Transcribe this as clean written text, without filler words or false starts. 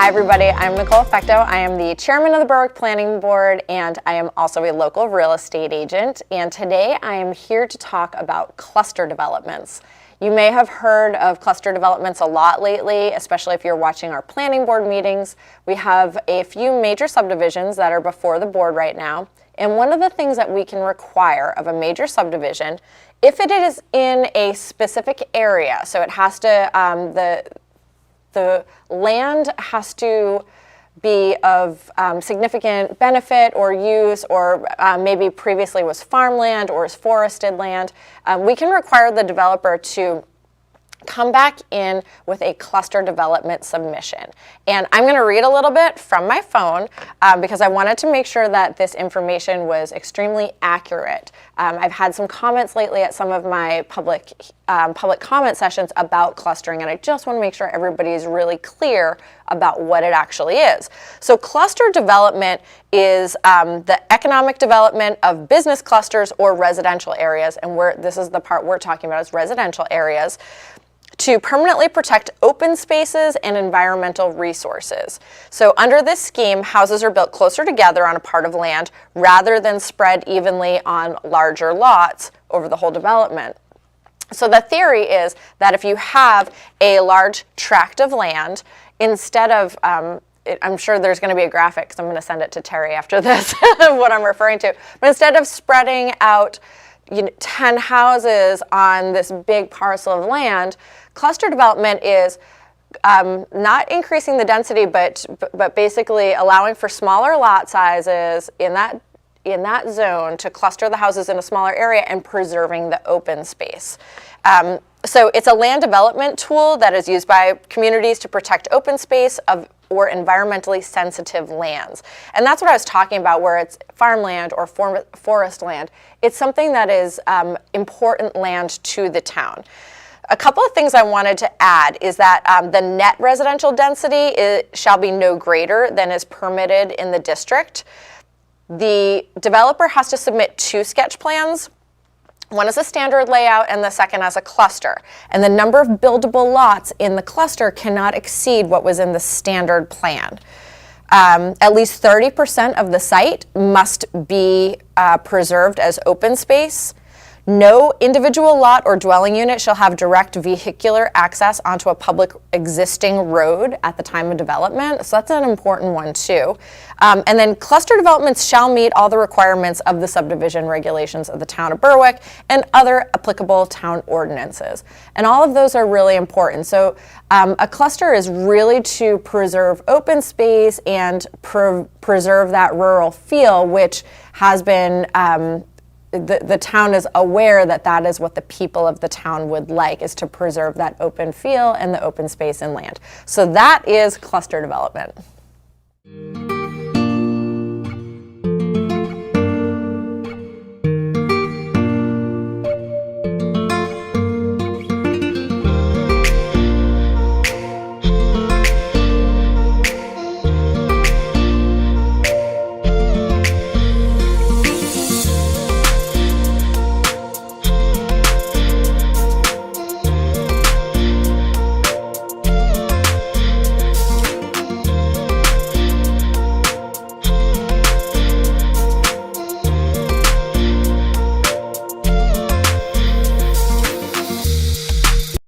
everybody, I'm nicholefecteau. I am the chairman of the Berwick Planning Board, and I am also a local real estate agent. And today I am here to talk about cluster developments. You may have heard of cluster developments a lot lately, especially if you're watching our planning board meetings. We have a few major subdivisions that are before the board right now. And one of the things that we can require of a major subdivision, if it is in a specific area, so it has to, the land has to be of significant benefit or use, or maybe previously was farmland or is forested land, we can require the developer to come back in with a cluster development submission. And I'm going to read a little bit from my phone because I wanted to make sure that this information was extremely accurate. I've had some comments lately at some of my public comment sessions about clustering, and I just want to make sure everybody is really clear about what it actually is. So cluster development is the economic development of business clusters or residential areas, and this is the part we're talking about, is residential areas, to permanently protect open spaces and environmental resources. So under this scheme, houses are built closer together on a part of land rather than spread evenly on larger lots over the whole development. So the theory is that if you have a large tract of land, instead of, I'm sure there's going to be a graphic, because I'm going to send it to Terry after this, what I'm referring to, but instead of spreading out 10 houses on this big parcel of land, cluster development is not increasing the density, but basically allowing for smaller lot sizes in that zone to cluster the houses in a smaller area and preserving the open space. So it's a land development tool that is used by communities to protect open space or environmentally sensitive lands. And that's what I was talking about, where it's farmland or forest land. It's something that is important land to the town. A couple of things I wanted to add is that the net residential density shall be no greater than is permitted in the district. The developer has to submit 2 sketch plans. One is a standard layout and the second as a cluster. And the number of buildable lots in the cluster cannot exceed what was in the standard plan. At least 30% of the site must be preserved as open space. No individual lot or dwelling unit shall have direct vehicular access onto a public existing road at the time of development. So that's an important one too. And then cluster developments shall meet all the requirements of the subdivision regulations of the town of Berwick and other applicable town ordinances. And all of those are really important. So a cluster is really to preserve open space and preserve that rural feel, which has been the town is aware that that is what the people of the town would like, is to preserve that open feel and the open space and land. So that is cluster development.